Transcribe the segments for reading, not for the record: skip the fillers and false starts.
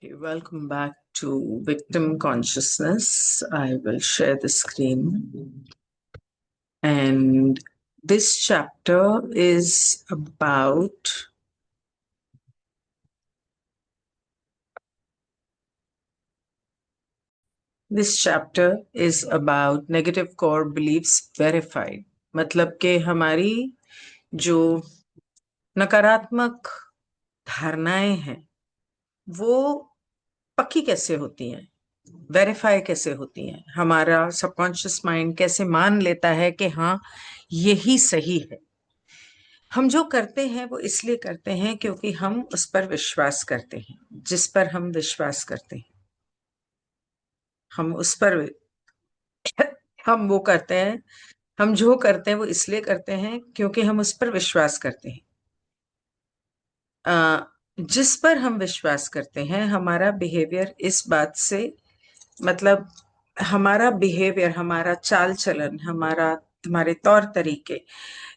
Okay, welcome back to Victim Consciousness. I will share the screen. And this chapter is about negative core beliefs verified. मतलब कि हमारी जो नकारात्मक धारणाएं हैं वो पक्की कैसे होती हैं, वेरीफाई कैसे होती हैं, हमारा सबकॉन्शियस माइंड कैसे मान लेता है कि हाँ यही सही है। हम जो करते हैं वो इसलिए करते हैं क्योंकि हम उस पर विश्वास करते हैं, जिस पर हम विश्वास करते हैं हम उस पर हम वो करते हैं। हम जो करते हैं वो इसलिए करते हैं क्योंकि हम उस पर विश्वास करते हैं। जिस पर हम विश्वास करते हैं हमारा बिहेवियर इस बात से, मतलब हमारा बिहेवियर, हमारा चाल चलन, हमारे तौर तरीके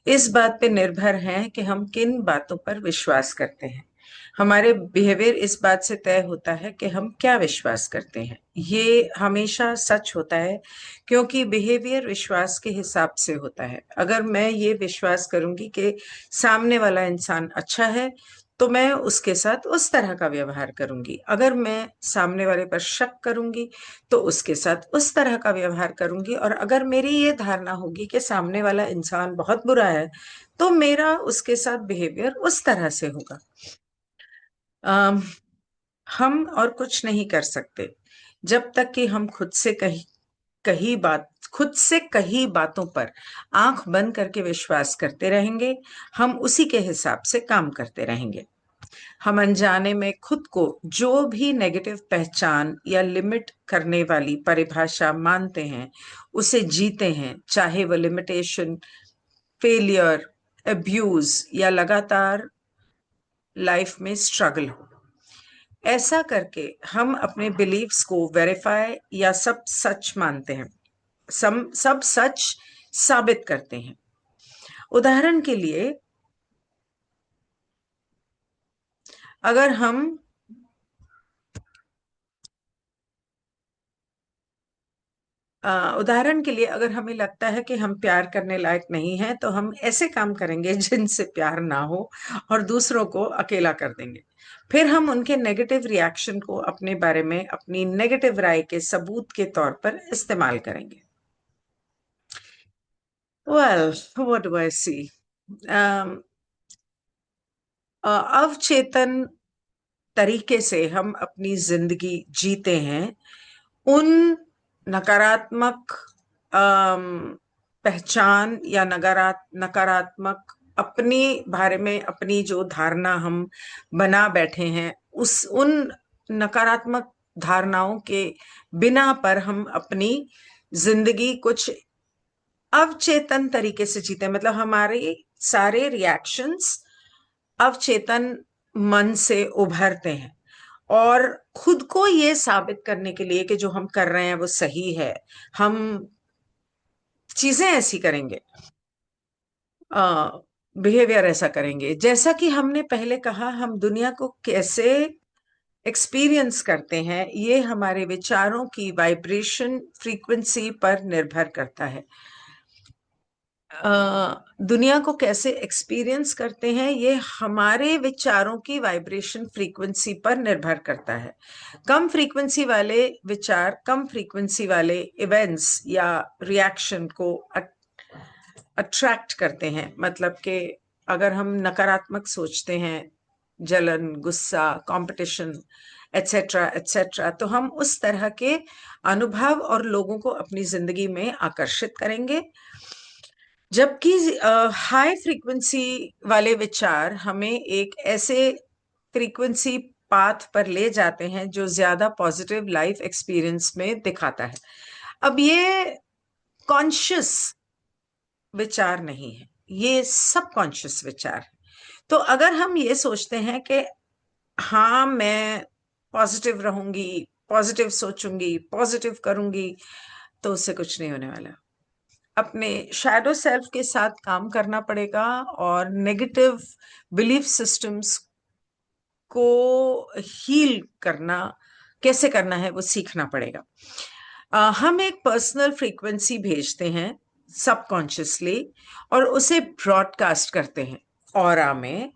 इस बात पे निर्भर है कि हम किन बातों पर विश्वास करते हैं। हमारे बिहेवियर इस बात से तय होता है कि हम क्या विश्वास करते हैं। ये हमेशा सच होता है क्योंकि बिहेवियर विश्वास के हिसाब से होता है। अगर मैं ये विश्वास करूंगी कि सामने वाला इंसान अच्छा है तो मैं उसके साथ उस तरह का व्यवहार करूंगी। अगर मैं सामने वाले पर शक करूंगी तो उसके साथ उस तरह का व्यवहार करूंगी। और अगर मेरी ये धारणा होगी कि सामने वाला इंसान बहुत बुरा है तो मेरा उसके साथ बिहेवियर उस तरह से होगा। हम और कुछ नहीं कर सकते जब तक कि हम खुद से कही बातों पर आंख बंद करके विश्वास करते रहेंगे। हम उसी के हिसाब से काम करते रहेंगे। हम अनजाने में खुद को जो भी नेगेटिव पहचान या लिमिट करने वाली परिभाषा मानते हैं उसे जीते हैं, चाहे वो लिमिटेशन, फेलियर, अब्यूज या लगातार लाइफ में स्ट्रगल हो। ऐसा करके हम अपने बिलीव्स को वेरीफाई या सब सच मानते हैं, सब सच साबित करते हैं। उदाहरण के लिए अगर हम अगर हमें लगता है कि हम प्यार करने लायक नहीं हैं तो हम ऐसे काम करेंगे जिनसे प्यार ना हो और दूसरों को अकेला कर देंगे। फिर हम उनके नेगेटिव रिएक्शन को अपने बारे में अपनी नेगेटिव राय के सबूत के तौर पर इस्तेमाल करेंगे। Well, what do I see? अवचेतन तरीके से हम अपनी जिंदगी जीते हैं। उन नकारात्मक पहचान या नकारात्मक अपने बारे में अपनी जो धारणा हम बना बैठे हैं उस उन नकारात्मक धारणाओं के बिना पर हम अपनी जिंदगी कुछ अवचेतन तरीके से जीते हैं। मतलब हमारे सारे रिएक्शंस अवचेतन मन से उभरते हैं और खुद को ये साबित करने के लिए कि जो हम कर रहे हैं वो सही है, हम चीजें ऐसी करेंगे, बिहेवियर ऐसा करेंगे। जैसा कि हमने पहले कहा, हम दुनिया को कैसे एक्सपीरियंस करते हैं ये हमारे विचारों की वाइब्रेशन फ्रीक्वेंसी पर निर्भर करता है। दुनिया को कैसे एक्सपीरियंस करते हैं ये हमारे विचारों की वाइब्रेशन फ्रीक्वेंसी पर निर्भर करता है। कम फ्रीक्वेंसी वाले विचार, कम फ्रीक्वेंसी वाले इवेंट्स या रिएक्शन को अट्रैक्ट करते हैं। मतलब कि अगर हम नकारात्मक सोचते हैं, जलन, गुस्सा, कंपटीशन एटसेट्रा एटसेट्रा, तो हम उस तरह के अनुभव और लोगों को अपनी जिंदगी में आकर्षित करेंगे। जबकि हाई फ्रीक्वेंसी वाले विचार हमें एक ऐसे फ्रीक्वेंसी पाथ पर ले जाते हैं जो ज्यादा पॉजिटिव लाइफ एक्सपीरियंस में दिखाता है। अब ये कॉन्शियस विचार नहीं है, ये सब कॉन्शियस विचार है। तो अगर हम ये सोचते हैं कि हाँ मैं पॉजिटिव रहूंगी, पॉजिटिव सोचूंगी, पॉजिटिव करूंगी, तो उससे कुछ नहीं होने वाला। अपने शैडो सेल्फ के साथ काम करना पड़ेगा और नेगेटिव बिलीफ सिस्टम्स को हील करना कैसे करना है वो सीखना पड़ेगा। हम एक पर्सनल फ्रीक्वेंसी भेजते हैं सबकॉन्शियसली और उसे ब्रॉडकास्ट करते हैं ऑरा में।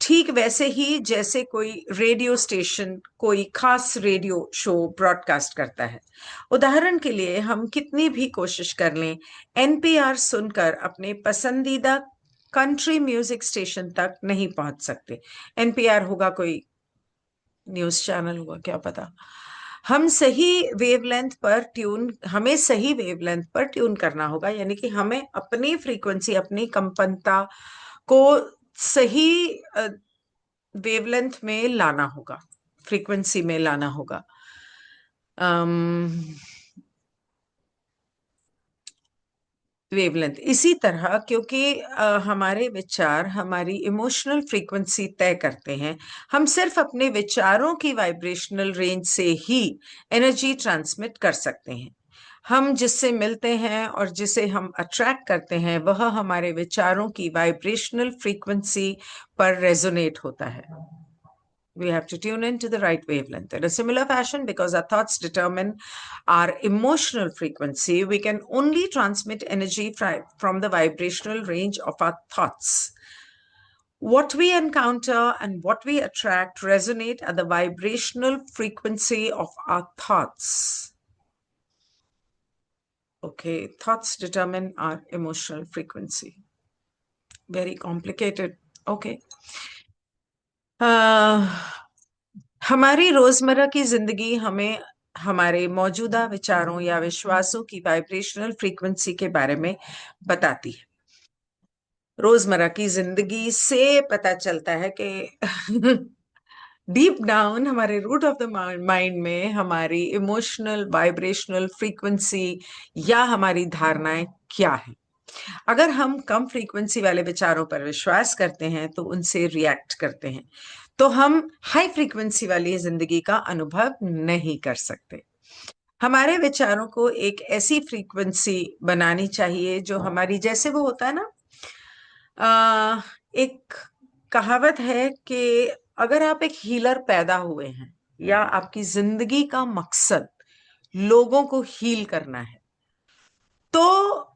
ठीक वैसे ही जैसे कोई रेडियो स्टेशन कोई खास रेडियो शो ब्रॉडकास्ट करता है। उदाहरण के लिए हम कितनी भी कोशिश कर लें, एनपीआर सुनकर अपने पसंदीदा कंट्री म्यूजिक स्टेशन तक नहीं पहुंच सकते। एनपीआर होगा कोई न्यूज चैनल होगा, क्या पता। हमें सही वेवलेंथ पर ट्यून करना होगा, यानी कि हमें अपनी फ्रीक्वेंसी अपनी कंपनता को सही वेवलेंथ में लाना होगा, फ्रीक्वेंसी में लाना होगा। वेवलेंथ इसी तरह, क्योंकि हमारे विचार हमारी इमोशनल फ्रीक्वेंसी तय करते हैं। हम सिर्फ अपने विचारों की वाइब्रेशनल रेंज से ही एनर्जी ट्रांसमिट कर सकते हैं। हम जिससे मिलते हैं और जिसे हम अट्रैक्ट करते हैं वह हमारे विचारों की वाइब्रेशनल फ्रीक्वेंसी पर रेजोनेट होता है। We have to tune into the right wavelength. In a similar fashion, because our thoughts determine our emotional frequency, we can only transmit energy from the vibrational range of our thoughts. What we encounter and what we attract resonate at the vibrational frequency of our thoughts. Okay, thoughts determine our emotional frequency. Very complicated. Okay. हमारी रोजमर्रा की जिंदगी हमें हमारे मौजूदा विचारों या विश्वासों की वाइब्रेशनल फ्रीक्वेंसी के बारे में बताती है। रोजमर्रा की जिंदगी से पता चलता है कि डीप डाउन हमारे रूट ऑफ द माइंड में हमारी इमोशनल वाइब्रेशनल फ्रीक्वेंसी या हमारी धारणाएं क्या है। अगर हम कम फ्रीक्वेंसी वाले विचारों पर विश्वास करते हैं तो उनसे रिएक्ट करते हैं, तो हम हाई फ्रीक्वेंसी वाली जिंदगी का अनुभव नहीं कर सकते। हमारे विचारों को एक ऐसी फ्रीक्वेंसी बनानी चाहिए जो हमारी, जैसे वो होता है ना, एक कहावत है कि अगर आप एक हीलर पैदा हुए हैं या आपकी जिंदगी का मकसद लोगों को हील करना है, तो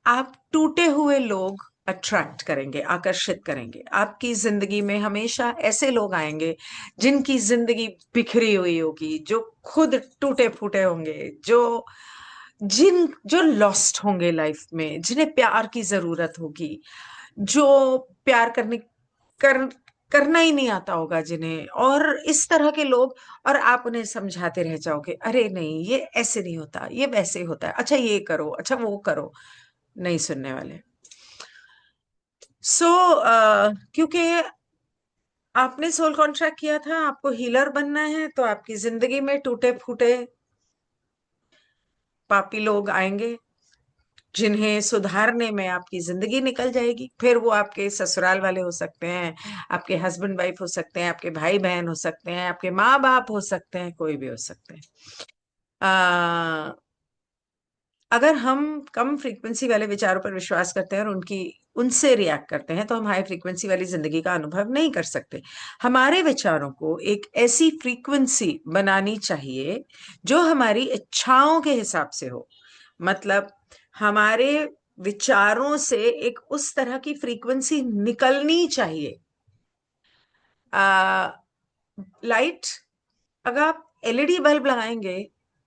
आप टूटे हुए लोग अट्रैक्ट करेंगे, आकर्षित करेंगे। आपकी जिंदगी में हमेशा ऐसे लोग आएंगे जिनकी जिंदगी बिखरी हुई होगी, जो खुद टूटे फूटे होंगे, जो लॉस्ट होंगे लाइफ में, जिन्हें प्यार की जरूरत होगी, जो प्यार करना ही नहीं आता होगा जिन्हें, और इस तरह के लोग। और आप उन्हें समझाते रह जाओगे, अरे नहीं ये ऐसे नहीं होता, ये वैसे होता है, अच्छा ये करो, अच्छा वो करो। नहीं सुनने वाले। सो क्योंकि आपने सोल कॉन्ट्रैक्ट किया था, आपको हीलर बनना है, तो आपकी जिंदगी में टूटे फूटे पापी लोग आएंगे जिन्हें सुधारने में आपकी जिंदगी निकल जाएगी। फिर वो आपके ससुराल वाले हो सकते हैं, आपके हस्बैंड वाइफ हो सकते हैं, आपके भाई बहन हो सकते हैं, आपके माँ बाप हो सकते हैं, कोई भी हो सकते हैं। अगर हम कम फ्रीक्वेंसी वाले विचारों पर विश्वास करते हैं और उनसे रिएक्ट करते हैं, तो हम हाई फ्रीक्वेंसी वाली जिंदगी का अनुभव नहीं कर सकते। हमारे विचारों को एक ऐसी फ्रीक्वेंसी बनानी चाहिए जो हमारी इच्छाओं के हिसाब से हो। मतलब हमारे विचारों से एक उस तरह की फ्रीक्वेंसी निकलनी चाहिए। लाइट, अगर आप एलईडी बल्ब लगाएंगे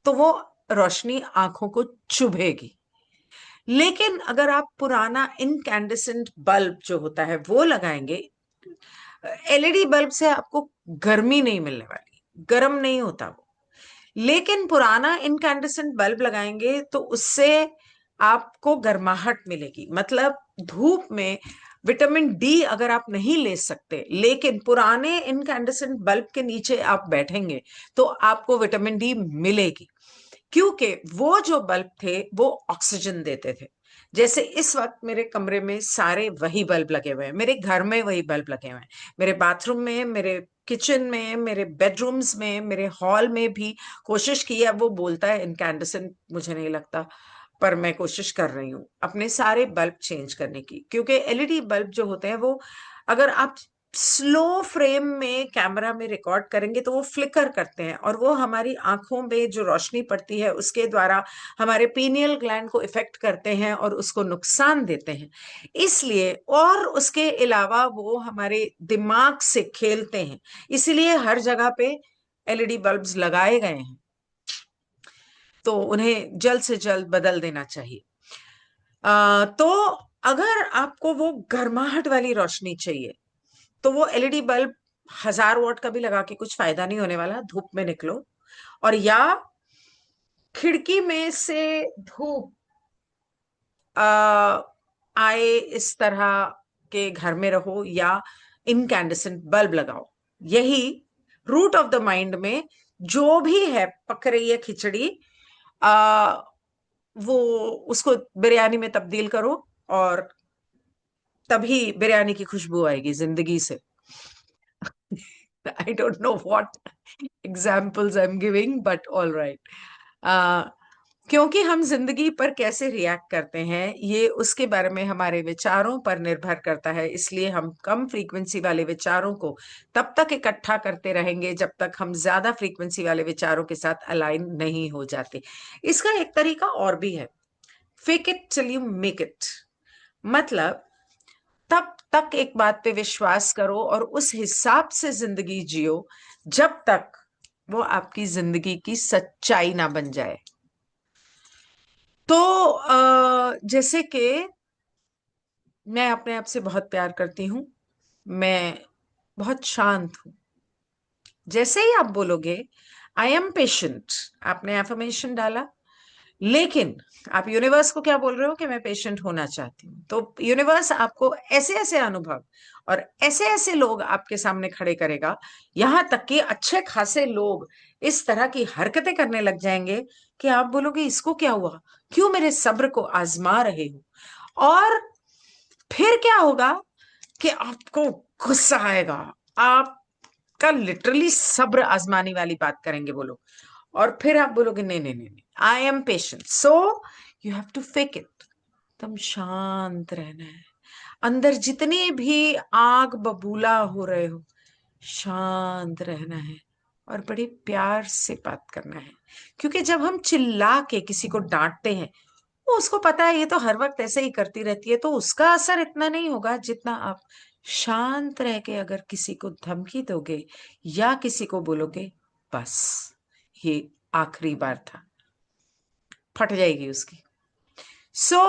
तो वो रोशनी आंखों को चुभेगी, लेकिन अगर आप पुराना इनकैंडेसेंट बल्ब जो होता है वो लगाएंगे, एलईडी बल्ब से आपको गर्मी नहीं मिलने वाली, गर्म नहीं होता वो। लेकिन पुराना इनकैंडेसेंट बल्ब लगाएंगे तो उससे आपको गर्माहट मिलेगी। मतलब धूप में विटामिन डी अगर आप नहीं ले सकते, लेकिन पुराने इनकैंडेसेंट बल्ब के नीचे आप बैठेंगे तो आपको विटामिन डी मिलेगी, क्योंकि वो जो बल्ब थे वो ऑक्सीजन देते थे। जैसे इस वक्त मेरे कमरे में सारे वही बल्ब लगे हुए हैं, मेरे घर में वही बल्ब लगे हुए हैं, मेरे बाथरूम में, मेरे किचन में, मेरे बेडरूम्स में, मेरे हॉल में भी कोशिश की है। वो बोलता है इनकैंडेसेंट, मुझे नहीं लगता, पर मैं कोशिश कर रही हूँ अपने सारे बल्ब चेंज करने की, क्योंकि एलईडी बल्ब जो होते हैं वो अगर आप स्लो फ्रेम में कैमरा में रिकॉर्ड करेंगे तो वो फ्लिकर करते हैं और वो हमारी आंखों में जो रोशनी पड़ती है उसके द्वारा हमारे पीनियल ग्लैंड को इफेक्ट करते हैं और उसको नुकसान देते हैं। इसलिए और उसके अलावा वो हमारे दिमाग से खेलते हैं, इसीलिए हर जगह पे एलईडी बल्ब्स लगाए गए हैं, तो उन्हें जल्द से जल्द बदल देना चाहिए। तो अगर आपको वो गर्माहट वाली रोशनी चाहिए तो वो एलईडी बल्ब 1000 वॉट का भी लगा के कुछ फायदा नहीं होने वाला, धूप में निकलो। और या खिड़की में से धूप आए इस तरह के घर में रहो या इनकैंडेसेंट बल्ब लगाओ। यही रूट ऑफ द माइंड में जो भी है पक रही है खिचड़ी, वो उसको बिरयानी में तब्दील करो और तभी बिरयानी की खुशबू आएगी जिंदगी से। I don't know what examples I'm giving, but all right. क्योंकि हम जिंदगी पर कैसे रिएक्ट करते हैं ये उसके बारे में हमारे विचारों पर निर्भर करता है, इसलिए हम कम फ्रीक्वेंसी वाले विचारों को तब तक इकट्ठा करते रहेंगे जब तक हम ज्यादा फ्रीक्वेंसी वाले विचारों के साथ अलाइन नहीं हो जाते। इसका एक तरीका और भी है, fake it till you make it. मतलब तब तक एक बात पे विश्वास करो और उस हिसाब से जिंदगी जियो जब तक वो आपकी जिंदगी की सच्चाई ना बन जाए। तो जैसे कि मैं अपने आप से बहुत प्यार करती हूँ, मैं बहुत शांत हूं। जैसे ही आप बोलोगे आई एम पेशेंट, आपने एफर्मेशन डाला, लेकिन आप यूनिवर्स को क्या बोल रहे हो कि मैं पेशेंट होना चाहती हूँ, तो यूनिवर्स आपको ऐसे ऐसे अनुभव और ऐसे ऐसे लोग आपके सामने खड़े करेगा, यहां तक कि अच्छे खासे लोग इस तरह की हरकतें करने लग जाएंगे कि आप बोलोगे इसको क्या हुआ, क्यों मेरे सब्र को आजमा रहे हो। और फिर क्या होगा कि आपको गुस्सा आएगा, आपका लिटरली सब्र आजमाने वाली बात करेंगे वो लोग, और फिर आप बोलोगे नहीं नहीं नहीं, I am patient. So you have to fake it. तुम शांत रहना है, अंदर जितने भी आग बबूला हो रहे हो शांत रहना है और बड़े प्यार से बात करना है। क्योंकि जब हम चिल्ला के किसी को डांटते हैं, वो उसको पता है ये तो हर वक्त ऐसे ही करती रहती है, तो उसका असर इतना नहीं होगा जितना आप शांत रह के अगर किसी को धमकी दोगे या किसी को बोलोगे बस ये आखिरी बार था, फट जाएगी उसकी। सो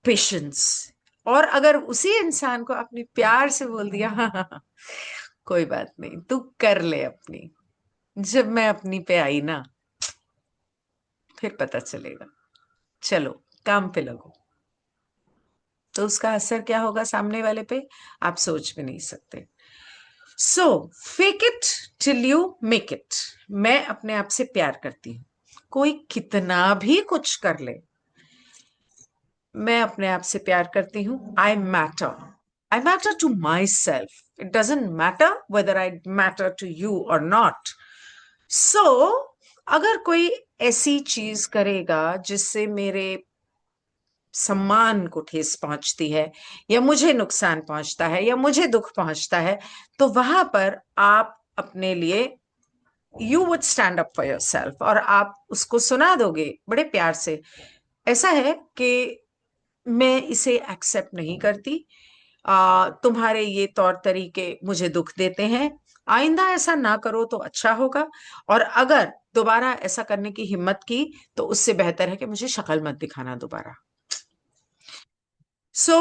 पेशेंस। और अगर उसी इंसान को आपने प्यार से बोल दिया हाँ हाँ हाँ कोई बात नहीं तू कर ले अपनी, जब मैं अपनी पे आई ना फिर पता चलेगा, चलो काम पे लगो, तो उसका असर क्या होगा सामने वाले पे आप सोच भी नहीं सकते। So fake it till you make it. मैं अपने आप से प्यार करती हूँ, कोई कितना भी कुछ कर ले, मैं अपने आप से प्यार करती हूँ। I matter to myself, it doesn't matter whether I matter to you और नॉट। सो अगर कोई ऐसी चीज करेगा जिससे मेरे सम्मान को ठेस पहुंचती है या मुझे नुकसान पहुंचता है या मुझे दुख पहुंचता है, तो वहां पर आप अपने लिए you would stand up for your self और आप उसको सुना दोगे बड़े प्यार से। ऐसा है कि मैं इसे एक्सेप्ट नहीं करती, तुम्हारे ये तौर तरीके मुझे दुख देते हैं, आइंदा ऐसा ना करो तो अच्छा होगा, और अगर दोबारा ऐसा करने की हिम्मत की तो उससे बेहतर है कि मुझे शक्ल मत दिखाना दोबारा। सो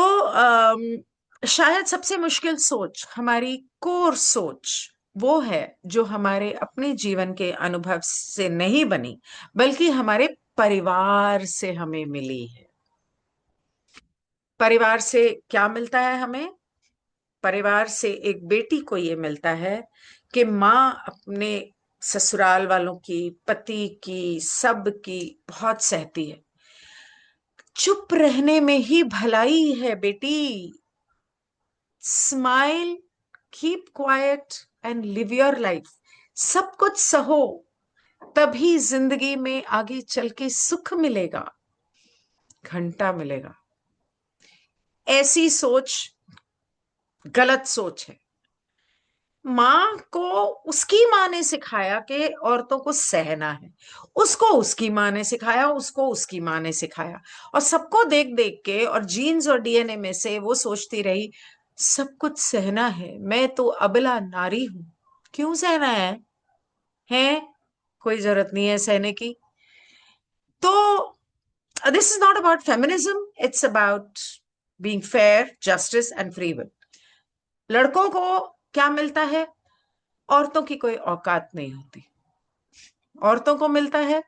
शायद सबसे मुश्किल सोच हमारी कोर सोच वो है जो हमारे अपने जीवन के अनुभव से नहीं बनी बल्कि हमारे परिवार से हमें मिली है। परिवार से क्या मिलता है हमें? परिवार से एक बेटी को ये मिलता है कि माँ अपने ससुराल वालों की, पति की, सब की बहुत सहती है। चुप रहने में ही भलाई है बेटी, smile, keep quiet and live your life. सब कुछ सहो, तभी जिंदगी में आगे चल के सुख मिलेगा, घंटा मिलेगा। ऐसी सोच गलत सोच है। माँ को उसकी माँ ने सिखाया कि औरतों को सहना है, उसको उसकी माँ ने सिखाया, उसको उसकी माँ ने सिखाया, और सबको देख देख के और जीन्स और डीएनए में से वो सोचती रही सब कुछ सहना है, मैं तो अबला नारी हूं, क्यों सहना है कोई जरूरत नहीं है सहने की। तो this is not about feminism, it's about being fair, justice and free will. लड़कों को क्या मिलता है? औरतों की कोई औकात नहीं होती। औरतों को मिलता है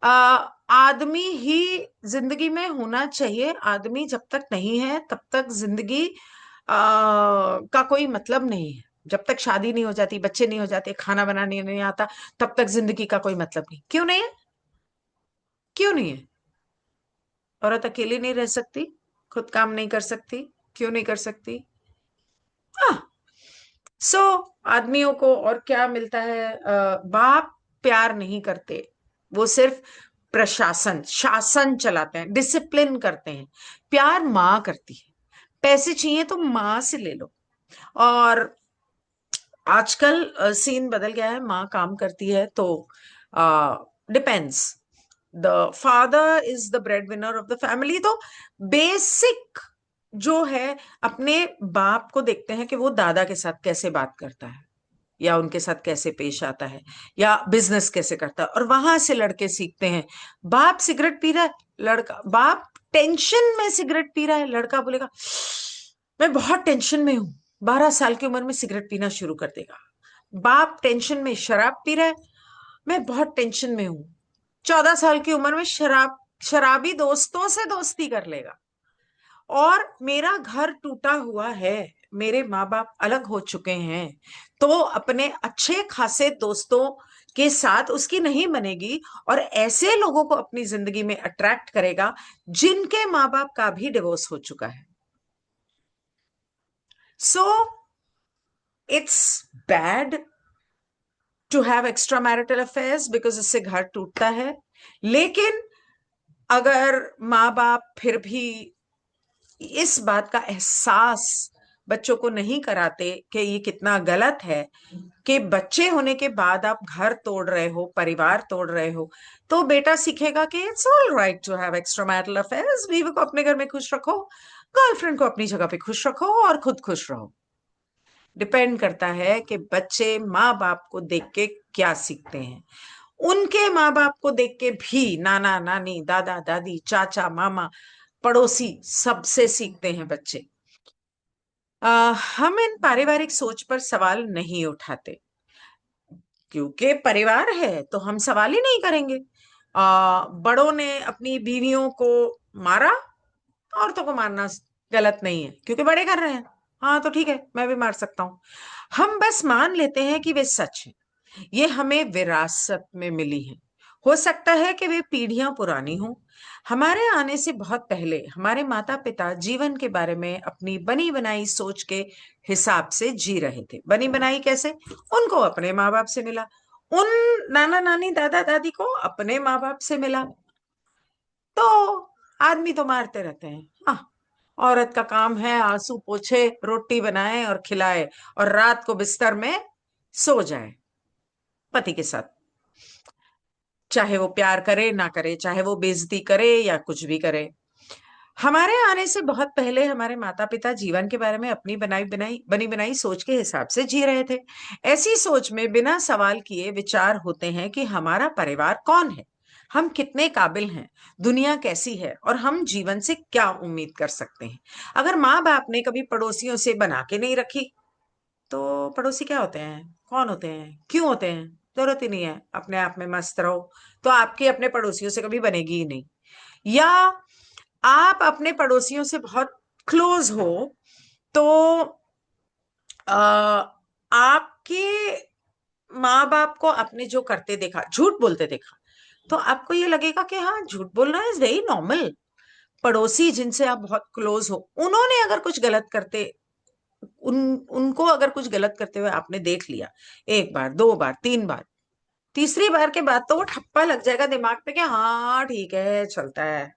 आ, आदमी ही जिंदगी में होना चाहिए। आदमी जब तक नहीं है तब तक जिंदगी का कोई मतलब नहीं है। जब तक शादी नहीं हो जाती, बच्चे नहीं हो जाते, खाना बनाने नहीं आता, तब तक जिंदगी का कोई मतलब नहीं। क्यों नहीं है? क्यों नहीं है? औरत अकेली नहीं रह सकती? खुद काम नहीं कर सकती? क्यों नहीं कर सकती? हाँ। सो आदमियों को और क्या मिलता है? बाप प्यार नहीं करते, वो सिर्फ प्रशासन, शासन चलाते हैं, डिसिप्लिन करते हैं। प्यार माँ करती है। पैसे चाहिए तो माँ से ले लो। और आजकल सीन बदल गया है, माँ काम करती है तो depends, the father is the bread winner of the family. तो बेसिक जो है, अपने बाप को देखते हैं कि वो दादा के साथ कैसे बात करता है, या उनके साथ कैसे पेश आता है, या बिजनेस कैसे करता है, और वहां से लड़के सीखते हैं। बाप सिगरेट पी रहा है, लड़का, बाप टेंशन में सिगरेट पी रहा है, लड़का बोलेगा मैं बहुत टेंशन में हूं, 12 साल की उम्र में सिगरेट पीना शुरू कर देगा। बाप टेंशन में शराब पी रहा है, मैं बहुत टेंशन में हूं, 14 साल की उम्र में शराबी दोस्तों से दोस्ती कर लेगा। और मेरा घर टूटा हुआ है, मेरे माँ बाप अलग हो चुके हैं, तो अपने अच्छे खासे दोस्तों के साथ उसकी नहीं बनेगी, और ऐसे लोगों को अपनी जिंदगी में अट्रैक्ट करेगा जिनके माँ बाप का भी डिवोर्स हो चुका है। So it's bad to have extramarital affairs, because इससे घर टूटता है। लेकिन अगर माँ बाप फिर भी इस बात का एहसास बच्चों को नहीं कराते कि ये कितना गलत है कि बच्चे होने के बाद आप घर तोड़ रहे हो, परिवार तोड़ रहे हो, तो बेटा सीखेगा कि it's all right to have extramarital affairs. बीवी को अपने घर में खुश रखो, गर्लफ्रेंड को अपनी जगह पे खुश रखो, और खुद खुश रहो। डिपेंड करता है कि बच्चे माँ बाप को देख के क्या सीखते हैं। उनके माँ बाप को देख के भी नाना नानी, दादा दादी, चाचा मामा, पड़ोसी, सबसे सीखते हैं बच्चे। हम इन पारिवारिक सोच पर सवाल नहीं उठाते, क्योंकि परिवार है तो हम सवाल ही नहीं करेंगे। बड़ों ने अपनी बीवियों को मारा, औरतों को मारना गलत नहीं है क्योंकि बड़े कर रहे हैं। हाँ तो ठीक है, मैं भी मार सकता हूं। हम बस मान लेते हैं कि वे सच है, ये हमें विरासत में मिली है। हो सकता है कि वे पीढ़ियां पुरानी हों। हमारे आने से बहुत पहले हमारे माता पिता जीवन के बारे में अपनी बनी बनाई सोच के हिसाब से जी रहे थे। बनी बनाई कैसे? उनको अपने माँ बाप से मिला, उन नाना नानी दादा दादी को अपने माँ बाप से मिला। तो आदमी तो मारते रहते हैं, हाँ, औरत का काम है आंसू पोछे, रोटी बनाए और खिलाए, और रात को बिस्तर में सो जाए पति के साथ, चाहे वो प्यार करे ना करे, चाहे वो बेइज्जती करे या कुछ भी करे। हमारे आने से बहुत पहले हमारे माता पिता जीवन के बारे में अपनी बनाई बनाई बनी बनाई सोच के हिसाब से जी रहे थे। ऐसी सोच में बिना सवाल किए विचार होते हैं कि हमारा परिवार कौन है, हम कितने काबिल हैं, दुनिया कैसी है, और हम जीवन से क्या उम्मीद कर सकते हैं। अगर माँ बाप ने कभी पड़ोसियों से बना के नहीं रखी, तो पड़ोसी क्या होते हैं, कौन होते हैं, क्यों होते हैं? जरूरत ही नहीं है, अपने आप में मस्त रहो, तो आपकी अपने पड़ोसियों से कभी बनेगी ही नहीं। या आप अपने पड़ोसियों से बहुत क्लोज हो, तो आपके माँ बाप को आपने जो करते देखा, झूठ बोलते देखा, तो आपको ये लगेगा कि हाँ, झूठ बोलना इज वेरी नॉर्मल। पड़ोसी जिनसे आप बहुत क्लोज हो, उन्होंने अगर कुछ गलत करते, उनको अगर कुछ गलत करते हुए आपने देख लिया, एक बार, दो बार, तीन बार, तीसरी बार के बाद तो वो ठप्पा लग जाएगा दिमाग पे कि हाँ ठीक है, चलता है।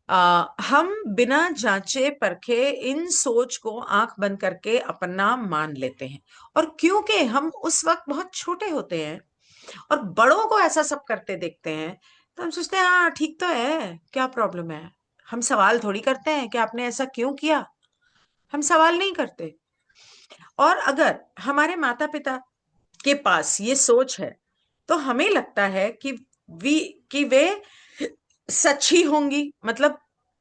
हम बिना जांचे परखे इन सोच को आंख बंद करके अपना मान लेते हैं। और क्योंकि हम उस वक्त बहुत छोटे होते हैं और बड़ों को ऐसा सब करते देखते हैं, तो हम सोचते हैं हाँ ठीक तो है, क्या प्रॉब्लम है। हम सवाल थोड़ी करते हैं कि आपने ऐसा क्यों किया, हम सवाल नहीं करते। और अगर हमारे माता पिता के पास ये सोच है तो हमें लगता है कि वे सच ही होंगी, मतलब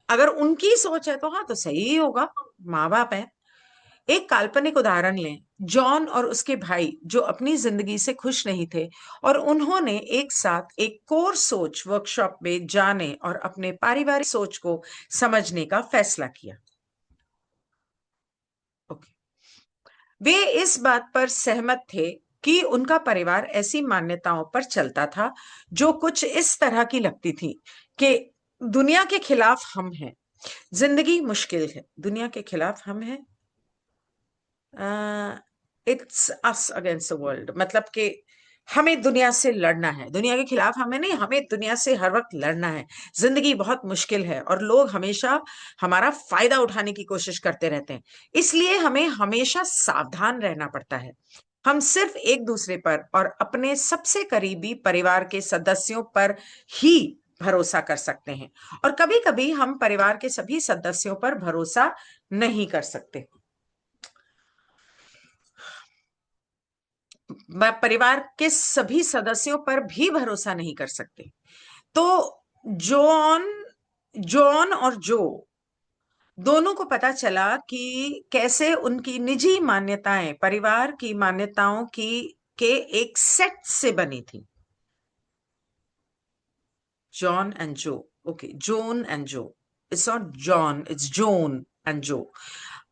अगर उनकी सोच है तो हाँ तो सही ही होगा, माँ बाप है। एक काल्पनिक उदाहरण लें, जॉन और उसके भाई जो अपनी जिंदगी से खुश नहीं थे और उन्होंने एक साथ एक कोर सोच वर्कशॉप में जाने और अपने पारिवारिक सोच को समझने का फैसला किया। ओके। वे इस बात पर सहमत थे कि उनका परिवार ऐसी मान्यताओं पर चलता था जो कुछ इस तरह की लगती थी कि दुनिया के खिलाफ हम हैं, जिंदगी मुश्किल है, दुनिया के खिलाफ हम हैं, it's us against the world, मतलब कि हमें दुनिया से लड़ना है, दुनिया के खिलाफ हमें नहीं, हमें दुनिया से हर वक्त लड़ना है। जिंदगी बहुत मुश्किल है और लोग हमेशा हमारा फायदा उठाने की कोशिश करते रहते हैं, इसलिए हमें हमेशा सावधान रहना पड़ता है। हम सिर्फ एक दूसरे पर और अपने सबसे करीबी परिवार के सदस्यों पर ही भरोसा कर सकते हैं, और कभी कभी हम परिवार के सभी सदस्यों पर भरोसा नहीं कर सकते। परिवार के सभी सदस्यों पर भी भरोसा नहीं कर सकते। तो जॉन जॉन और जो दोनों को पता चला कि कैसे उनकी निजी मान्यताएं परिवार की मान्यताओं की के एक सेट से बनी थी। जॉन एंड जो, ओके, जॉन एंड जो, it's not John, it's John and जो।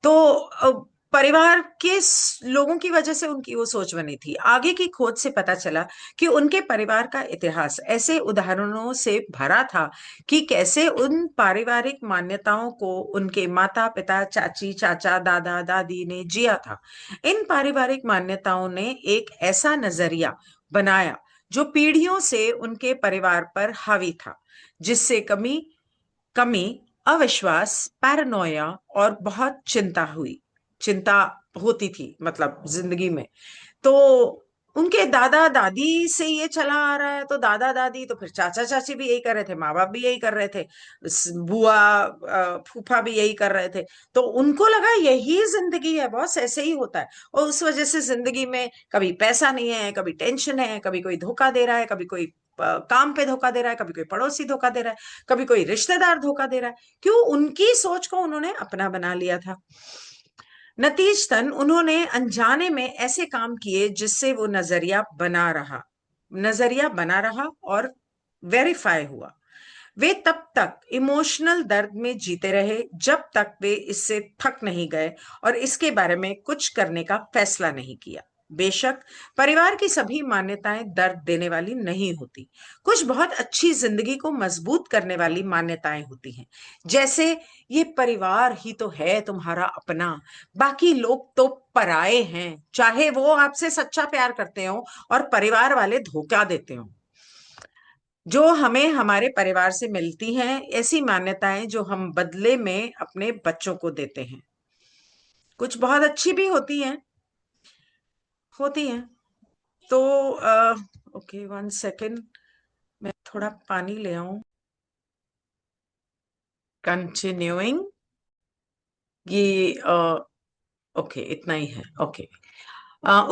तो परिवार के लोगों की वजह से उनकी वो सोच बनी थी। आगे की खोज से पता चला कि उनके परिवार का इतिहास ऐसे उदाहरणों से भरा था कि कैसे उन पारिवारिक मान्यताओं को उनके माता पिता, चाची चाचा, दादा दादी ने जिया था। इन पारिवारिक मान्यताओं ने एक ऐसा नजरिया बनाया जो पीढ़ियों से उनके परिवार पर हावी था, जिससे कमी कमी अविश्वास, पैरानोया और बहुत चिंता होती थी, मतलब जिंदगी में। तो उनके दादा दादी से ये चला आ रहा है, तो दादा दादी तो फिर चाचा चाची भी यही कर रहे थे, माँ बाप भी यही कर रहे थे, बुआ फूफा भी यही कर रहे थे। तो उनको लगा यही जिंदगी है बॉस, ऐसे ही होता है। और उस वजह से जिंदगी में कभी पैसा नहीं है, कभी टेंशन है, कभी कोई धोखा दे रहा है, कभी कोई काम पे धोखा दे रहा है, कभी कोई पड़ोसी धोखा दे रहा है, कभी कोई रिश्तेदार धोखा दे रहा है। क्यों? उनकी सोच को उन्होंने अपना बना लिया था। नतीजतन उन्होंने अनजाने में ऐसे काम किए जिससे वो नजरिया बना रहा और वेरीफाई हुआ। वे तब तक इमोशनल दर्द में जीते रहे जब तक वे इससे थक नहीं गए और इसके बारे में कुछ करने का फैसला नहीं किया। बेशक परिवार की सभी मान्यताएं दर्द देने वाली नहीं होती, कुछ बहुत अच्छी जिंदगी को मजबूत करने वाली मान्यताएं होती हैं। जैसे ये परिवार ही तो है तुम्हारा अपना, बाकी लोग तो पराए हैं, चाहे वो आपसे सच्चा प्यार करते हो और परिवार वाले धोखा देते हो। जो हमें हमारे परिवार से मिलती हैं ऐसी मान्यताएं जो हम बदले में अपने बच्चों को देते हैं, कुछ बहुत अच्छी भी होती हैं। तो ओके, 1 सेकेंड, मैं थोड़ा पानी ले आऊं। कंटिन्यूइंग, ये ओके, इतना ही है। ओके।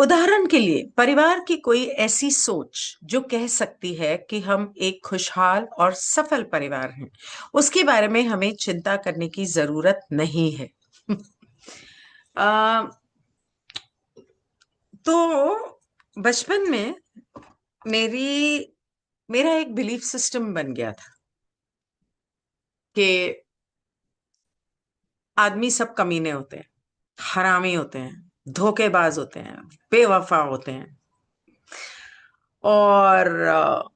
उदाहरण के लिए परिवार की कोई ऐसी सोच जो कह सकती है कि हम एक खुशहाल और सफल परिवार हैं, उसके बारे में हमें चिंता करने की जरूरत नहीं है। अ, तो बचपन में मेरी मेरा एक बिलीफ सिस्टम बन गया था कि आदमी सब कमीने होते हैं, हरामी होते हैं, धोखेबाज होते हैं, बेवफा होते हैं, और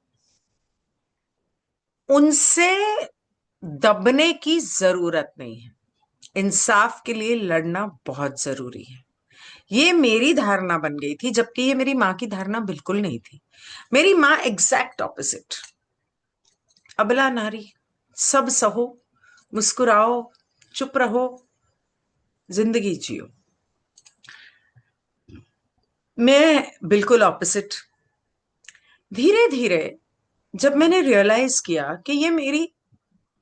उनसे दबने की जरूरत नहीं है। इंसाफ के लिए लड़ना बहुत जरूरी है। ये मेरी धारणा बन गई थी, जबकि ये मेरी माँ की धारणा बिल्कुल नहीं थी। मेरी माँ एग्जैक्ट ऑपोजिट, अबला नारी, सब सहो, मुस्कुराओ, चुप रहो, जिंदगी जियो। मैं बिल्कुल ऑपोजिट। धीरे धीरे जब मैंने रियलाइज किया कि ये मेरी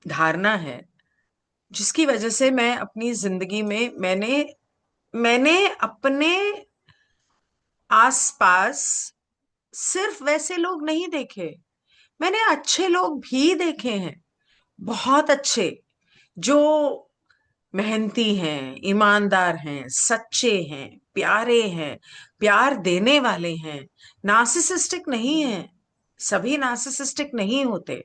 धारणा है, जिसकी वजह से मैं अपनी जिंदगी में मैंने मैंने अपने आसपास सिर्फ वैसे लोग नहीं देखे, मैंने अच्छे लोग भी देखे हैं, बहुत अच्छे, जो मेहनती हैं, ईमानदार हैं, सच्चे हैं, प्यारे हैं, प्यार देने वाले हैं, नार्सिसिस्टिक नहीं हैं। सभी नार्सिसिस्टिक नहीं होते।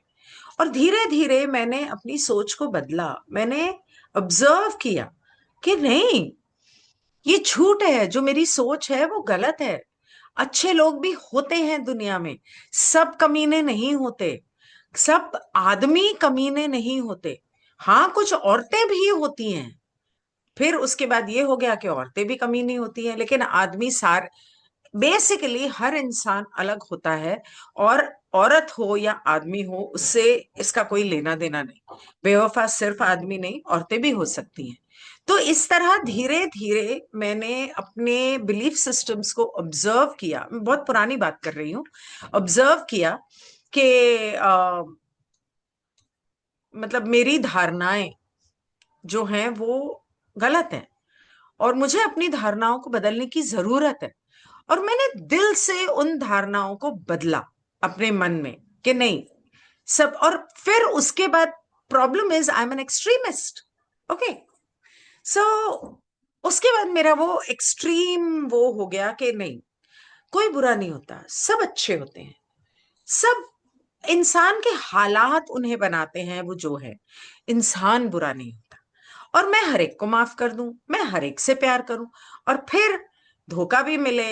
और धीरे धीरे मैंने अपनी सोच को बदला। मैंने ऑब्जर्व किया कि नहीं, ये झूठ है, जो मेरी सोच है वो गलत है। अच्छे लोग भी होते हैं दुनिया में, सब कमीने नहीं होते, सब आदमी कमीने नहीं होते। हाँ, कुछ औरतें भी होती हैं। फिर उसके बाद ये हो गया कि औरतें भी कमीनी होती हैं, लेकिन आदमी सार बेसिकली हर इंसान अलग होता है। और औरत हो या आदमी हो, उससे इसका कोई लेना देना नहीं। बेवफा सिर्फ आदमी नहीं, औरतें भी हो सकती हैं। तो इस तरह धीरे धीरे मैंने अपने बिलीफ सिस्टम्स को ऑब्जर्व किया। मैं बहुत पुरानी बात कर रही हूँ। ऑब्जर्व किया कि मतलब मेरी धारणाएं जो हैं वो गलत हैं, और मुझे अपनी धारणाओं को बदलने की जरूरत है। और मैंने दिल से उन धारणाओं को बदला अपने मन में कि नहीं सब। और फिर उसके बाद problem is I am an extremist. Okay, so उसके बाद मेरा वो एक्सट्रीम वो हो गया कि नहीं, कोई बुरा नहीं होता, सब अच्छे होते हैं। सब इंसान के हालात उन्हें बनाते हैं वो जो है, इंसान बुरा नहीं होता। और मैं हर एक को माफ कर दूं, मैं हर एक से प्यार करूं, और फिर धोखा भी मिले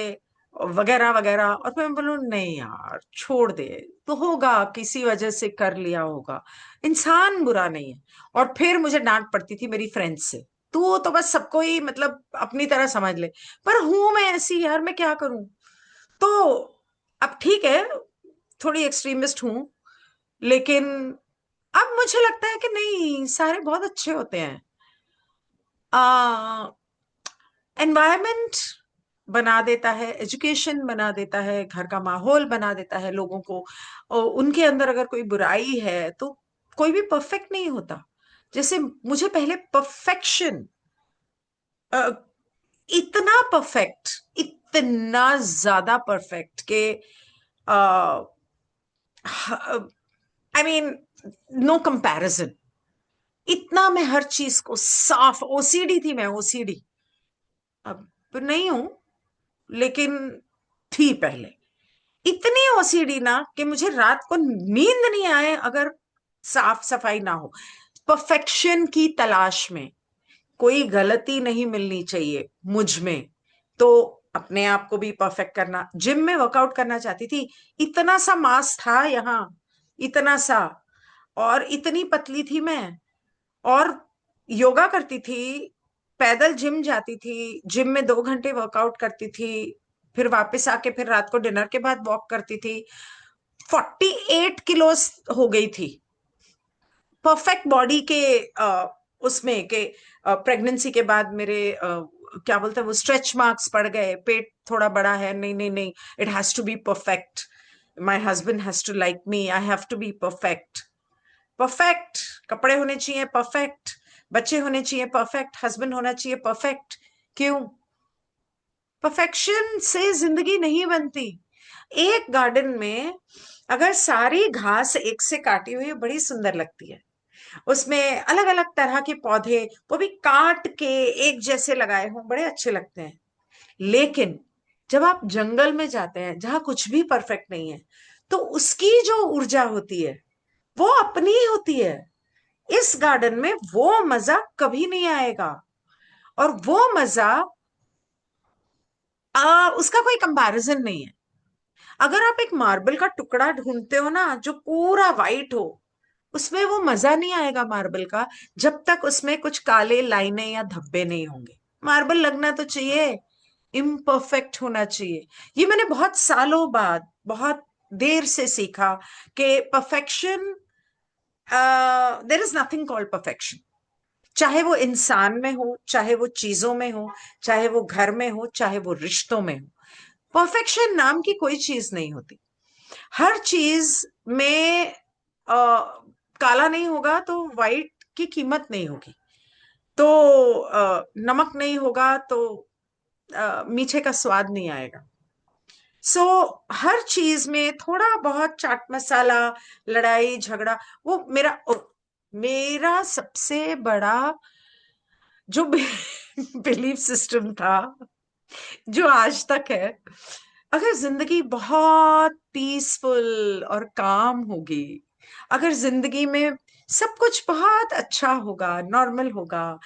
वगैरह वगैरह, और फिर मैं बोलूं नहीं यार छोड़ दे, तो होगा किसी वजह से कर लिया होगा, इंसान बुरा नहीं है। और फिर मुझे डांट पड़ती थी मेरी फ्रेंड्स से, तू तो बस सबको ही मतलब अपनी तरह समझ ले। पर हूं मैं ऐसी यार, मैं क्या करूं। तो अब ठीक है, थोड़ी एक्सट्रीमिस्ट हूं, लेकिन अब मुझे लगता है कि नहीं, सारे बहुत अच्छे होते हैं। एनवायरमेंट बना देता है, एजुकेशन बना देता है, घर का माहौल बना देता है लोगों को। और उनके अंदर अगर कोई बुराई है तो कोई भी परफेक्ट नहीं होता। जैसे मुझे पहले परफेक्शन, इतना परफेक्ट, इतना ज्यादा परफेक्ट कि आई मीन नो कंपैरिजन। इतना मैं हर चीज को साफ, ओसीडी थी मैं, ओसीडी। अब नहीं हूं, लेकिन थी पहले। इतनी ओसीडी ना कि मुझे रात को नींद नहीं आए अगर साफ सफाई ना हो। परफेक्शन की तलाश में, कोई गलती नहीं मिलनी चाहिए मुझ में। तो अपने आप को भी परफेक्ट करना। जिम में वर्कआउट करना चाहती थी, इतना सा मांस था यहाँ, इतना सा, और इतनी पतली थी मैं। और योगा करती थी, पैदल जिम जाती थी, जिम में 2 घंटे वर्कआउट करती थी, फिर वापस आके फिर रात को डिनर के बाद वॉक करती थी। 48 किलो हो गई थी। परफेक्ट बॉडी के उसमें के प्रेगनेंसी के बाद मेरे क्या बोलते हैं वो, स्ट्रेच मार्क्स पड़ गए, पेट थोड़ा बड़ा है, नहीं नहीं नहीं, it has to be perfect, my husband has to like me, I have to be perfect. Perfect कपड़े होने चाहिए, परफेक्ट बच्चे होने चाहिए, परफेक्ट हस्बैंड होना चाहिए, परफेक्ट। क्यों? परफेक्शन से जिंदगी नहीं बनती। एक गार्डन में अगर सारी घास एक से काटी हुई बड़ी सुंदर लगती है, उसमें अलग अलग तरह के पौधे वो भी काट के एक जैसे लगाए हों, बड़े अच्छे लगते हैं। लेकिन जब आप जंगल में जाते हैं जहां कुछ भी परफेक्ट नहीं है, तो उसकी जो ऊर्जा होती है वो अपनी ही होती है। इस गार्डन में वो मजा कभी नहीं आएगा। और वो मजा उसका कोई कंपैरिजन नहीं है। अगर आप एक मार्बल का टुकड़ा ढूंढते हो ना जो पूरा वाइट हो, उसमें वो मजा नहीं आएगा मार्बल का, जब तक उसमें कुछ काले लाइनें या धब्बे नहीं होंगे। मार्बल लगना तो चाहिए, इम्परफेक्ट होना चाहिए। ये मैंने बहुत सालों बाद, बहुत देर से सीखा कि perfection there is nothing called perfection, चाहे वो इंसान में हो, चाहे वो चीजों में हो, चाहे वो घर में हो, चाहे वो रिश्तों में हो। परफेक्शन नाम की कोई चीज नहीं होती। हर चीज में काला नहीं होगा तो वाइट की कीमत नहीं होगी, तो नमक नहीं होगा तो मीठे का स्वाद नहीं आएगा। सो हर चीज में थोड़ा बहुत चाट मसाला, लड़ाई झगड़ा, वो मेरा सबसे बड़ा जो बिलीफ सिस्टम था, जो आज तक है, अगर जिंदगी बहुत पीसफुल और काम होगी, अगर जिंदगी में सब कुछ बहुत अच्छा होगा, नॉर्मल होगा,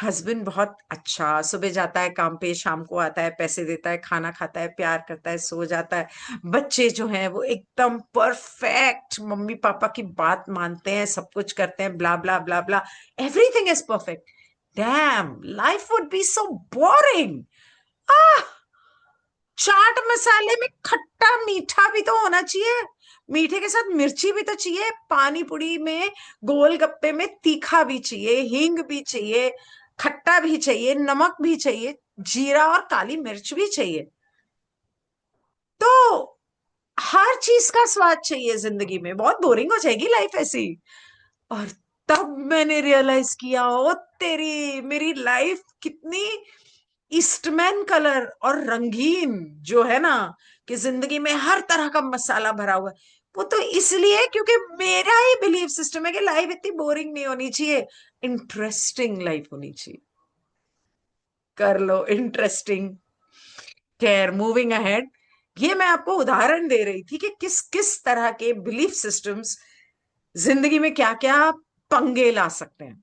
हस्बैंड बहुत अच्छा, सुबह जाता है काम पे, शाम को आता है, पैसे देता है, खाना खाता है, प्यार करता है, सो जाता है, बच्चे जो हैं वो एकदम परफेक्ट, मम्मी पापा की बात मानते हैं, सब कुछ करते हैं, blah blah blah blah, everything is perfect. Damn, life would be so boring. Chaat मसाले में खट्टा मीठा भी तो होना चाहिए, मीठे के साथ मिर्ची भी तो चाहिए, पानी पुरी में, गोलगप्पे में तीखा भी चाहिए, हींग भी चाहिए, खट्टा भी चाहिए, नमक भी चाहिए, जीरा और काली मिर्च भी चाहिए। तो हर चीज का स्वाद चाहिए जिंदगी में, बहुत बोरिंग हो जाएगी लाइफ ऐसी। और तब मैंने रियलाइज किया, ओ तेरी मेरी लाइफ कितनी ईस्टमैन कलर और रंगीन जो है ना, कि जिंदगी में हर तरह का मसाला भरा हुआ है। वो तो इसलिए क्योंकि मेरा ही बिलीफ सिस्टम है कि लाइफ इतनी बोरिंग नहीं होनी चाहिए, इंटरेस्टिंग लाइफ होनी चाहिए। कर लो इंटरेस्टिंग। खैर, मूविंग अहेड, ये मैं आपको उदाहरण दे रही थी कि किस किस तरह के बिलीफ सिस्टम्स जिंदगी में क्या क्या पंगे ला सकते हैं।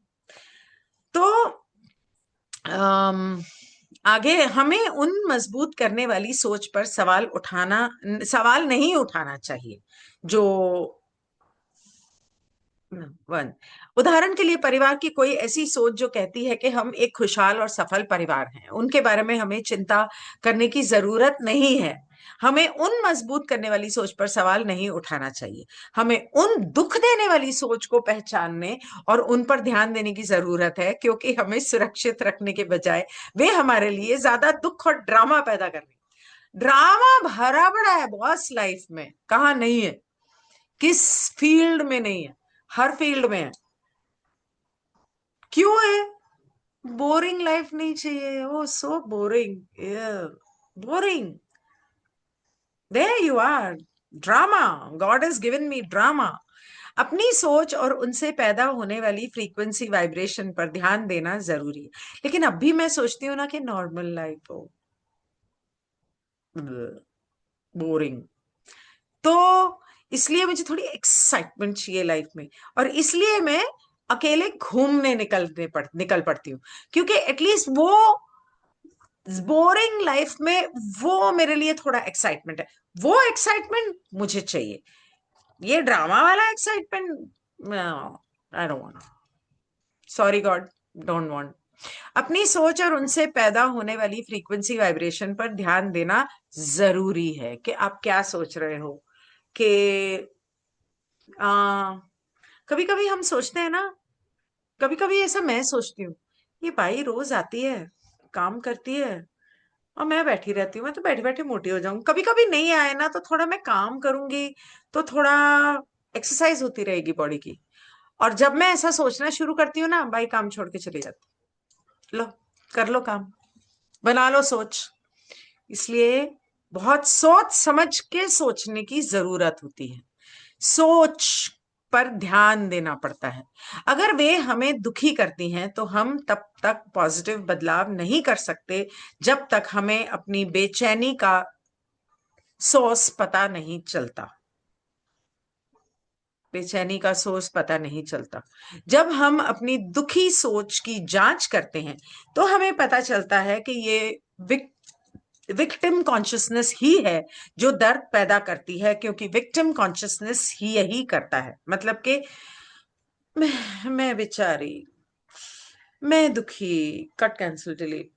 तो अम, आगे हमें उन मजबूत करने वाली सोच पर सवाल नहीं उठाना चाहिए जो वन, उदाहरण के लिए परिवार की कोई ऐसी सोच जो कहती है कि हम एक खुशहाल और सफल परिवार हैं, उनके बारे में हमें चिंता करने की जरूरत नहीं है। हमें उन मजबूत करने वाली सोच पर सवाल नहीं उठाना चाहिए। हमें उन दुख देने वाली सोच को पहचानने और उन पर ध्यान देने की जरूरत है, क्योंकि हमें सुरक्षित रखने के बजाय वे हमारे लिए ज्यादा दुख और ड्रामा पैदा कर रही। ड्रामा भरा पड़ा है बॉस लाइफ में, कहाँ नहीं है, किस फील्ड में नहीं है, हर फील्ड में है। क्यों है? बोरिंग लाइफ नहीं चाहिए, oh so boring, boring. There you are, drama, God has given me drama. अपनी सोच और उनसे पैदा होने वाली फ्रीक्वेंसी वाइब्रेशन पर ध्यान देना जरूरी है। लेकिन अब भी मैं सोचती हूँ ना कि नॉर्मल लाइफ हो, बोरिंग। तो इसलिए मुझे थोड़ी एक्साइटमेंट चाहिए लाइफ में, और इसलिए मैं अकेले घूमने निकल पड़ती हूँ, क्योंकि एटलीस्ट वो बोरिंग लाइफ में वो मेरे लिए थोड़ा एक्साइटमेंट है, वो एक्साइटमेंट मुझे चाहिए। ये ड्रामा वाला excitement I don't want, sorry God, don't want. अपनी सोच और उनसे पैदा होने वाली फ्रीक्वेंसी वाइब्रेशन पर ध्यान देना जरूरी है, कि आप क्या सोच रहे हो। कि कभी कभी हम सोचते हैं ना, कभी कभी ऐसा मैं सोचती हूँ, ये बाई रोज आती है, काम करती है, और मैं बैठी रहती हूँ, मैं तो बैठे बैठे मोटी हो जाऊंगी। कभी कभी नहीं आए ना तो थोड़ा मैं काम करूंगी, तो थोड़ा एक्सरसाइज होती रहेगी बॉडी की। और जब मैं ऐसा सोचना शुरू करती हूँ ना, भाई काम छोड़ के चली जाती, लो कर लो काम, बना लो सोच। इसलिए बहुत सोच समझ के सोचने की जरूरत होती है, सोच पर ध्यान देना पड़ता है। अगर वे हमें दुखी करती हैं तो हम तब तक पॉजिटिव बदलाव नहीं कर सकते जब तक हमें अपनी बेचैनी का सोर्स पता नहीं चलता। बेचैनी का सोर्स पता नहीं चलता। जब हम अपनी दुखी सोच की जांच करते हैं तो हमें पता चलता है कि ये विक्टिम कॉन्शियसनेस ही है जो दर्द पैदा करती है, क्योंकि विक्टिम कॉन्शियसनेस ही यही करता है, मतलब कि मैं बेचारी, मैं दुखी, कट कैंसिल डिलीट,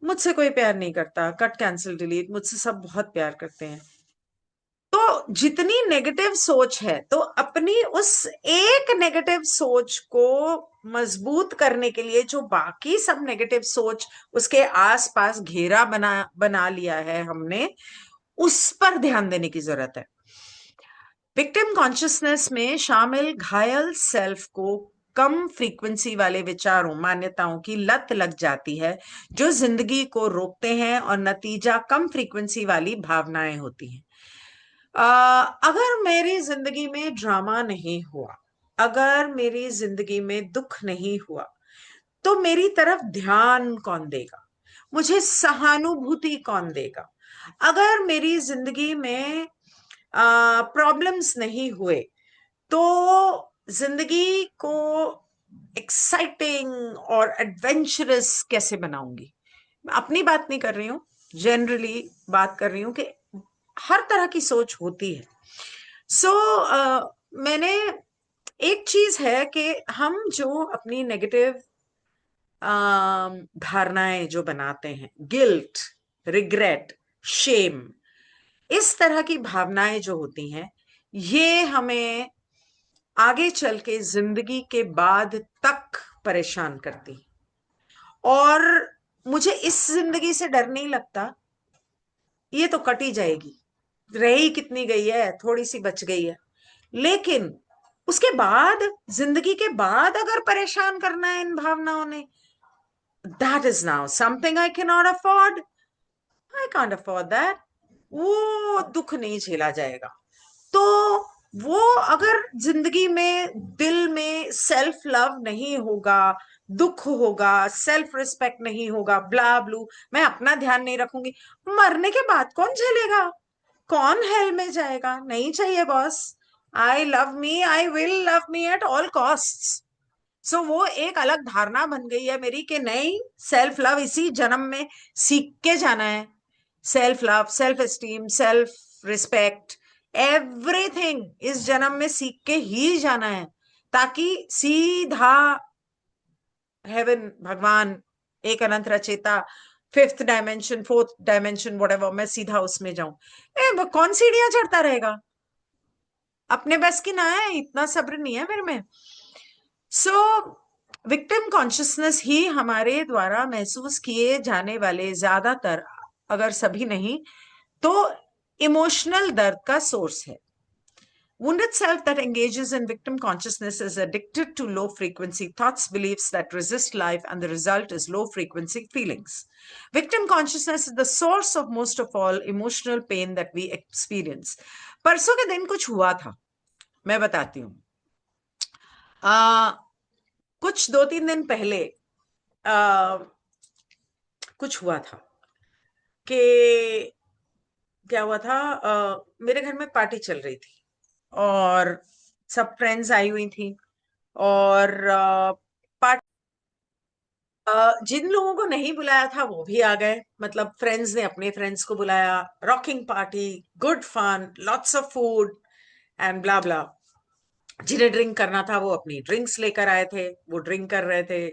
मुझसे कोई प्यार नहीं करता, कट कैंसिल डिलीट, मुझसे सब बहुत प्यार करते हैं। तो जितनी नेगेटिव सोच है, तो अपनी उस एक नेगेटिव सोच को मजबूत करने के लिए जो बाकी सब नेगेटिव सोच उसके आसपास घेरा बना बना लिया है हमने, उस पर ध्यान देने की जरूरत है। विक्टिम कॉन्शियसनेस में शामिल घायल सेल्फ को कम फ्रीक्वेंसी वाले विचारों, मान्यताओं की लत लग जाती है जो जिंदगी को रोकते हैं, और नतीजा कम फ्रीक्वेंसी वाली भावनाएं होती हैं। अगर मेरी जिंदगी में ड्रामा नहीं हुआ, अगर मेरी जिंदगी में दुख नहीं हुआ, तो मेरी तरफ ध्यान कौन देगा, मुझे सहानुभूति कौन देगा? अगर मेरी जिंदगी में प्रॉब्लम्स नहीं हुए, तो जिंदगी को एक्साइटिंग और एडवेंचरस कैसे बनाऊंगी? मैं अपनी बात नहीं कर रही हूं, जनरली बात कर रही हूं कि हर तरह की सोच होती है। सो मैंने, एक चीज है कि हम जो अपनी नेगेटिव धारणाएं जो बनाते हैं, गिल्ट, रिग्रेट, शेम, इस तरह की भावनाएं जो होती हैं, ये हमें आगे चल के जिंदगी के बाद तक परेशान करती। और मुझे इस जिंदगी से डर नहीं लगता, ये तो कटी जाएगी, रही कितनी गई है, थोड़ी सी बच गई है, लेकिन उसके बाद, जिंदगी के बाद अगर परेशान करना है इन भावनाओं ने, that is now something I can not afford. I can't afford that. वो दुख नहीं झेला जाएगा। तो वो, अगर जिंदगी में दिल में सेल्फ लव नहीं होगा, दुख होगा, सेल्फ रिस्पेक्ट नहीं होगा, ब्ला ब्लू, मैं अपना ध्यान नहीं रखूंगी, मरने के बाद कौन झेलेगा? कौन हेल में जाएगा? नहीं चाहिए boss. I love me, I will love me at all costs. So वो एक अलग धारणा बन गई है मेरी कि नहीं, सेल्फ लव इसी जन्म में सीख के जाना है। Self love, self esteem, self respect, everything इस जन्म में सीख के ही जाना है, ताकि सीधा हेवन, भगवान, एक अनंत रचेता, fifth dimension, fourth dimension, whatever, मैं सीधा उसमें जाऊं। कौन सीढ़ियां चढ़ता रहेगा? अपने बस की ना है, इतना सब्र नहीं है मेरे में। सो विक्टिम कॉन्शियसनेस ही हमारे द्वारा महसूस किए जाने वाले ज्यादातर, अगर सभी नहीं तो, इमोशनल दर्द का सोर्स है। Wounded self that engages in victim consciousness is addicted to low frequency thoughts, beliefs that resist life, and the result is low frequency feelings. Victim consciousness is the source of most of all emotional pain that we experience. परसों के दिन कुछ हुआ था, मैं बताती हूँ। कुछ 2-3 दिन पहले कुछ हुआ था कि, क्या हुआ था, मेरे घर में पार्टी चल रही थी और सब फ्रेंड्स आई हुई थी, और पार्टी, जिन लोगों को नहीं बुलाया था वो भी आ गए, मतलब फ्रेंड्स ने अपने फ्रेंड्स को बुलाया, rocking party, good fun, lots of food and blah blah. जिन्हें ड्रिंक करना था वो अपनी ड्रिंक्स लेकर आए थे, वो ड्रिंक कर रहे थे,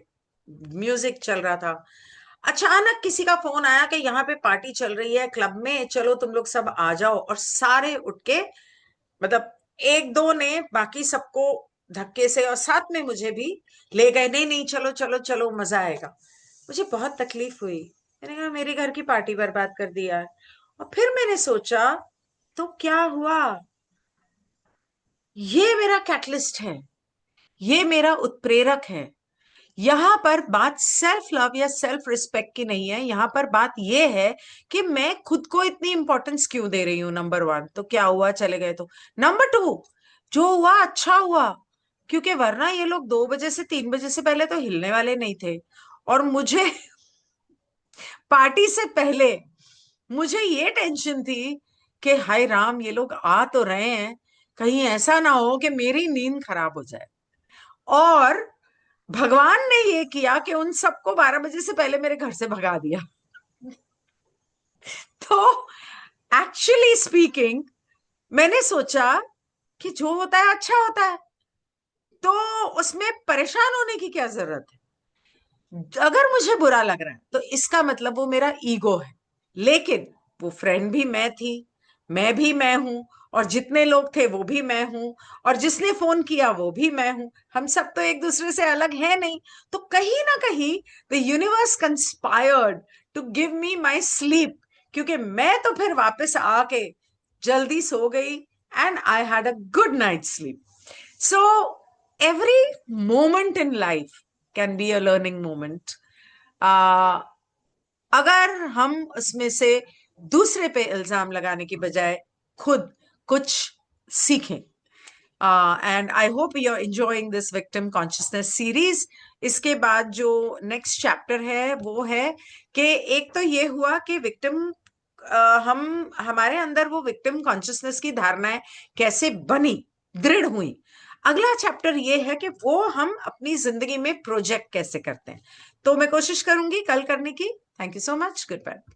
म्यूजिक चल रहा था। अचानक किसी का फोन आया कि यहाँ पे पार्टी चल रही है क्लब में, चलो तुम लोग सब आ जाओ, और सारे उठ के, मतलब एक दो ने बाकी सबको धक्के से और साथ में मुझे भी ले गए, नहीं नहीं चलो चलो चलो मजा आएगा। मुझे बहुत तकलीफ हुई, मैंने कहा मेरे घर की पार्टी बर्बाद कर दिया है। और फिर मैंने सोचा, तो क्या हुआ, ये मेरा कैटलिस्ट है, ये मेरा उत्प्रेरक है। यहां पर बात सेल्फ लव या सेल्फ रिस्पेक्ट की नहीं है, यहां पर बात यह है कि मैं खुद को इतनी इंपॉर्टेंस क्यों दे रही हूं। नंबर 1, तो क्या हुआ, चले गए तो। नंबर 2, जो हुआ अच्छा हुआ, क्योंकि वरना ये लोग 2 बजे से 3 बजे से पहले तो हिलने वाले नहीं थे। और मुझे पार्टी से पहले मुझे ये टेंशन थी कि हाय राम, ये लोग आ तो रहे हैं, कहीं ऐसा ना हो कि मेरी नींद खराब हो जाए। और भगवान ने ये किया कि उन सबको 12 बजे से पहले मेरे घर से भगा दिया। तो एक्चुअली स्पीकिंग, मैंने सोचा कि जो होता है अच्छा होता है, तो उसमें परेशान होने की क्या जरूरत है। अगर मुझे बुरा लग रहा है तो इसका मतलब वो मेरा ईगो है, लेकिन वो फ्रेंड भी मैं थी, मैं भी मैं हूं, और जितने लोग थे वो भी मैं हूं, और जिसने फोन किया वो भी मैं हूं। हम सब तो एक दूसरे से अलग है नहीं। तो कहीं ना कहीं the universe conspired to give me my sleep, क्योंकि मैं तो फिर वापस आके जल्दी सो गई, and I had a good night sleep. So every moment in life can be a learning moment, अगर हम उसमें से दूसरे पे इल्जाम लगाने की बजाय खुद कुछ सीखें। And I hope you are enjoying this victim consciousness series. इसके बाद जो नेक्स्ट चैप्टर है वो है कि एक तो ये हुआ कि विक्टिम, हम हमारे अंदर वो विक्टिम कॉन्शियसनेस की धारणाएं कैसे बनी, दृढ़ हुई। अगला चैप्टर ये है कि वो हम अपनी जिंदगी में प्रोजेक्ट कैसे करते हैं। तो मैं कोशिश करूंगी कल करने की। Thank you so much. Good bye.